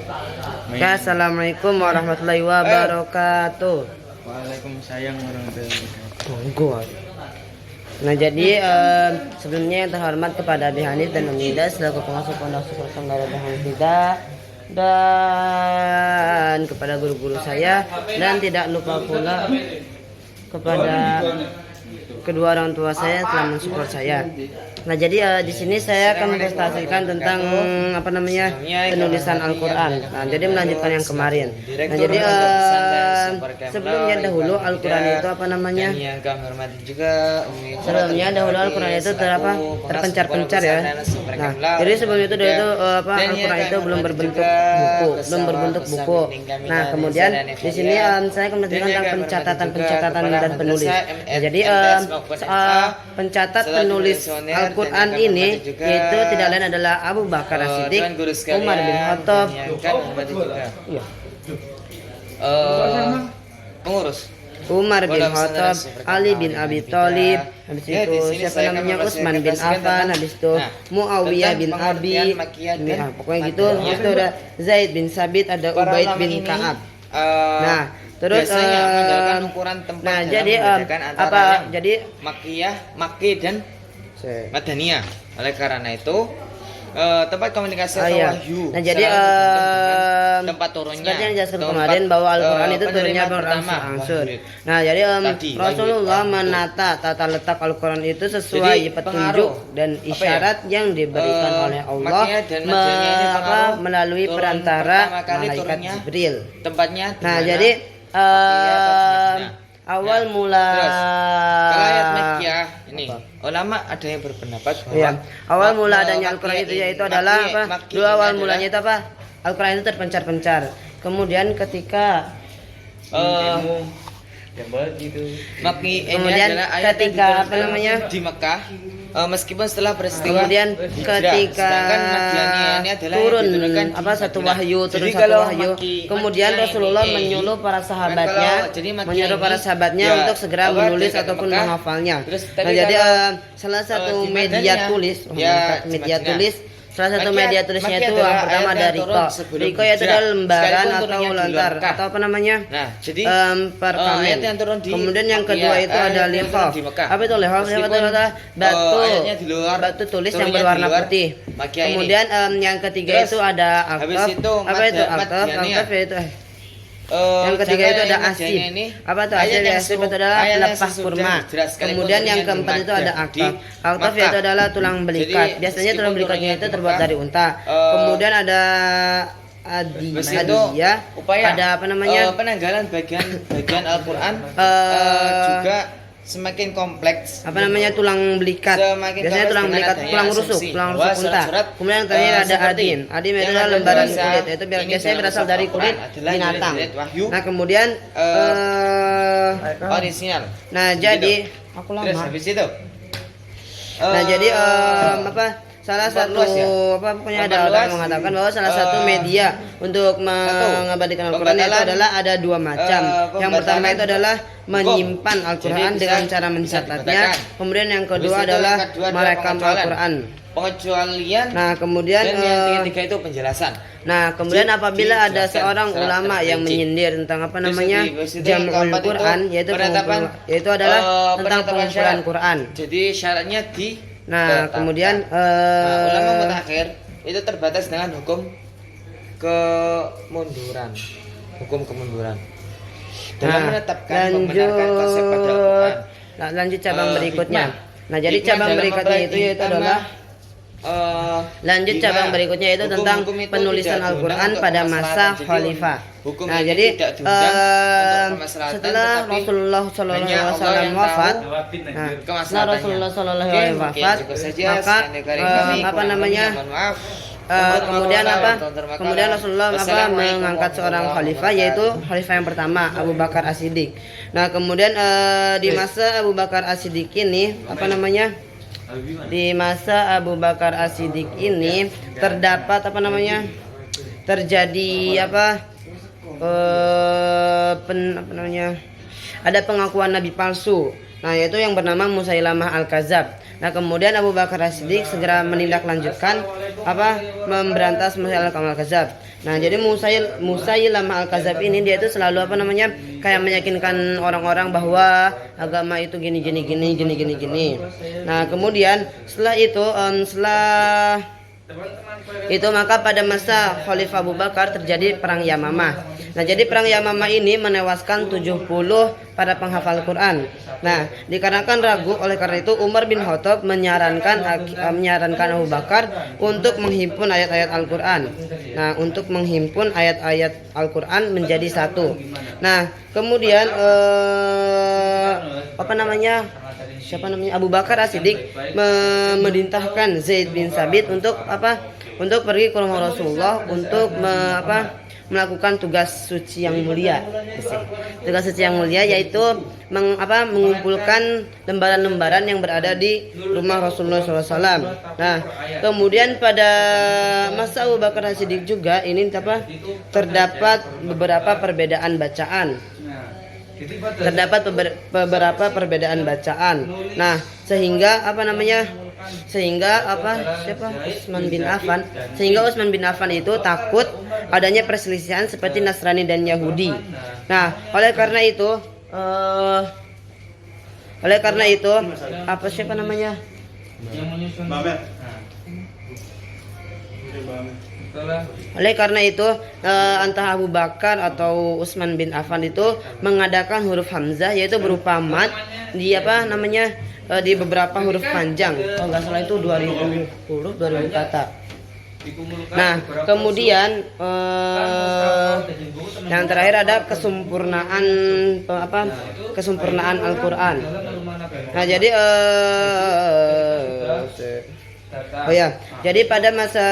Assalamualaikum warahmatullahi wabarakatuh. Waalaikumsalam warahmatullahi wabarakatuh. Nah jadi sebelumnya yang terhormat kepada Abi Hanif dan Umida selaku pengasuh Pondok Pesantren Darul Hidayah dan kepada guru-guru saya, dan tidak lupa pula kepada kedua orang tua saya yang telah mensupport saya. Nah jadi di sini saya akan mempresentasikan tentang penulisan Al-Quran. Nah jadi melanjutkan yang kemarin. Nah jadi sebelumnya dahulu Al-Quran itu sebelumnya dahulu Al-Quran itu terpencar-pencar ya. Nah jadi sebelum itu Al-Quran itu belum berbentuk buku. Nah kemudian di sini saya akan menjelaskan tentang pencatatan dan penulis. Nah jadi pencatat penulis Al-Quran ini yaitu tidak lain adalah Abu Bakar As-Siddiq, Umar bin Khattab, pengurus Umar bin Khattab, Ali bin Abi Thalib, habis itu siapa namanya Utsman bin Affan, habis itu Muawiyah bin Abi, pokoknya gitu. Habis itu ada Zaid bin Sabit, ada Ubaid bin Ka'ab. Nah terus nah jadi jadi Makki dan Madaniyah. Oleh karena itu tempat komunikasi atau wahyu. Nah jadi tempat turunnya seperti yang dijelaskan kemarin bahwa Al-Quran itu turunnya berangsur-angsur. Nah jadi Rasulullah menata tata letak Al-Quran itu sesuai petunjuk dan isyarat yang diberikan oleh Allah melalui perantara malaikat Jibril. Tempatnya nah jadi awal mula kalau ayat Makkiyah ini ulama ada yang berpendapat bahwa awal mula adanya Al-Quran itu yaitu adalah dua awal mulanya itu Al-Quran itu terpencar-pencar. Kemudian ketika kemudian ketika di Mekah, meskipun setelah peristiwa kemudian ketika turun satu wahyu kemudian Rasulullah menyuruh para sahabatnya untuk segera menulis ataupun menghafalnya. Nah jadi salah satu media tulis salah satu media tulisnya itu yang pertama dari Riko yaitu adalah lembaran atau lontar atau perkamen. Kemudian yang kedua itu ada lihaf. Apa itu lihaf? Itu adalah batu tulis yang berwarna putih. Kemudian yang ketiga itu ada aktaf. Apa itu aktaf? Aktaf itu yang ketiga itu ada asib. Apa itu asib? Asib itu adalah pelepah kurma. Kemudian yang keempat itu ada aktaf. Aktaf itu adalah tulang belikat. Biasanya tulang belikatnya itu terbuat dari unta. Kemudian ada adiyah. Ada penanggalan bagian Al-Quran juga semakin kompleks. Tulang belikat. Biasanya tulang belikat, tulang rusuk unta. Kemudian yang terakhir ada adin. Adin itu adalah lembaran kulit. Itu biasanya berasal dari kulit binatang. Nah kemudian orisinal. Nah jadi aku lama. Habis itu. Nah jadi salah satu pokoknya ada orang mengatakan bahwa salah satu media untuk mengabadikan Al-Quran itu adalah ada dua macam. Yang pertama itu adalah menyimpan Al-Quran dengan cara mencatatnya. Kemudian yang kedua adalah merekam Al-Quran. Pengecualian. Nah kemudian yang ketiga itu penjelasan. Nah kemudian apabila ada seorang ulama yang menyindir tentang jam'ul Quran yaitu adalah tentang pengumpulan Quran. Jadi syaratnya kemudian ulama mutakhir itu terbatas dengan hukum kemunduran dalam menetapkan pembenarkan konsep pada Al-Quran. Lanjut cabang berikutnya. Nah jadi cabang berikutnya itu yaitu adalah cabang berikutnya itu tentang penulisan Al-Quran pada masa khalifah. Nah jadi setelah Rasulullah SAW wafat, kemudian Rasulullah mengangkat seorang khalifah yaitu khalifah yang pertama Abu Bakar As-Siddiq. Nah kemudian di masa Abu Bakar As-Siddiq ini di masa Abu Bakar As-Siddiq ini terdapat terjadi ada pengakuan nabi palsu. Nah yaitu yang bernama Musailamah Al-Kadzab. Nah, kemudian Abu Bakar As-Siddiq segera menindaklanjutkan memberantas Musailamatul Kadzab. Nah, jadi Musailamah Al-Kadzab ini dia itu selalu kayak meyakinkan orang-orang bahwa agama itu gini. Nah, kemudian setelah itu maka pada masa Khalifah Abu Bakar terjadi perang Yamamah. Nah, jadi perang Yamamah ini menewaskan 70 para penghafal Quran. Nah, dikarenakan ragu, oleh karena itu Umar bin Khattab menyarankan Abu Bakar untuk menghimpun ayat-ayat Al-Quran. Nah, untuk menghimpun ayat-ayat Al-Quran menjadi satu. Nah, kemudian Abu Bakar As-Siddiq memerintahkan Zaid bin Sabit untuk pergi ke rumah Rasulullah untuk melakukan tugas suci yang mulia. Tugas suci yang mulia yaitu mengumpulkan lembaran-lembaran yang berada di rumah Rasulullah SAW. Nah, kemudian pada masa Abu Bakar As-Siddiq juga ini terdapat beberapa perbedaan bacaan. Nah, sehingga Utsman bin Affan itu takut adanya perselisihan seperti Nasrani dan Yahudi. Nah, oleh karena itu antara Abu Bakar atau Utsman bin Affan itu mengadakan huruf hamzah yaitu berupa mad di di beberapa huruf panjang. Kalau nggak salah itu 2000 kata. Nah, kemudian yang terakhir ada kesempurnaan Al-Quran. Nah, jadi jadi pada masa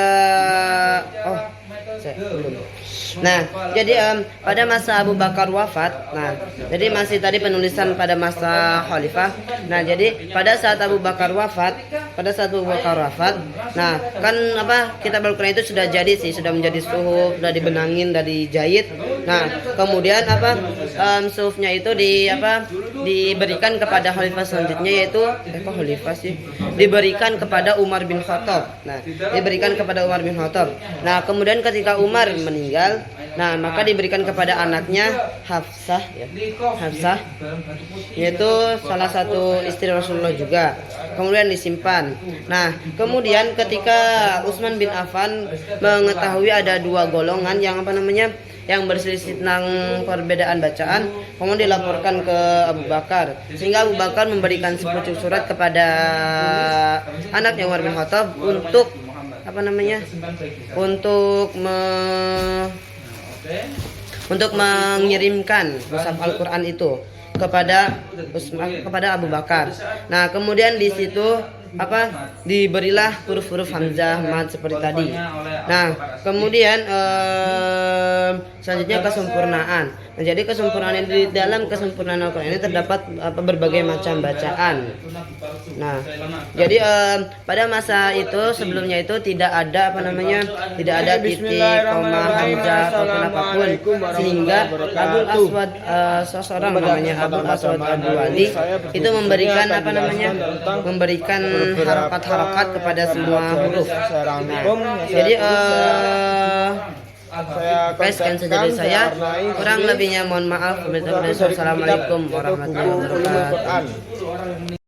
pada masa Abu Bakar wafat. Nah, jadi masih tadi penulisan pada masa Khalifah. Nah, jadi pada saat Abu Bakar wafat, nah kan kitab Al-Quran itu sudah jadi sih, sudah menjadi suhuf, sudah dibenangin, sudah dijahit. Nah, kemudian suhufnya itu diberikan kepada Khalifah selanjutnya yaitu diberikan kepada Umar bin Khattab. Nah, kemudian ketika Umar meninggal, nah maka diberikan kepada anaknya Hafsah, yaitu salah satu istri Rasulullah juga. Kemudian disimpan. Nah, kemudian ketika Utsman bin Affan mengetahui ada dua golongan yang berselisih tentang perbedaan bacaan, kemudian dilaporkan ke Abu Bakar, sehingga Abu Bakar memberikan sepucuk surat kepada anaknya Umar bin Khattab untuk mengirimkan mushaf Al-Quran itu kepada Abu Bakar. Nah, kemudian di situ diberilah huruf-huruf hamzah mad seperti tadi. Nah, kemudian selanjutnya kesempurnaan. Nah, jadi kesempurnaan di dalam kesempurnaan Al-Quran ini terdapat berbagai macam bacaan. Nah, jadi pada masa itu sebelumnya itu tidak ada titik, koma, hamzah ataupun apapun, sehingga Abul Aswad seseorang namanya Abul Aswad Ad-Duwali itu memberikan harakat-harakat kepada semua huruf. Jadi sekian saja dari saya. Kurang lebihnya mohon maaf. Wassalamualaikum warahmatullahi wabarakatuh.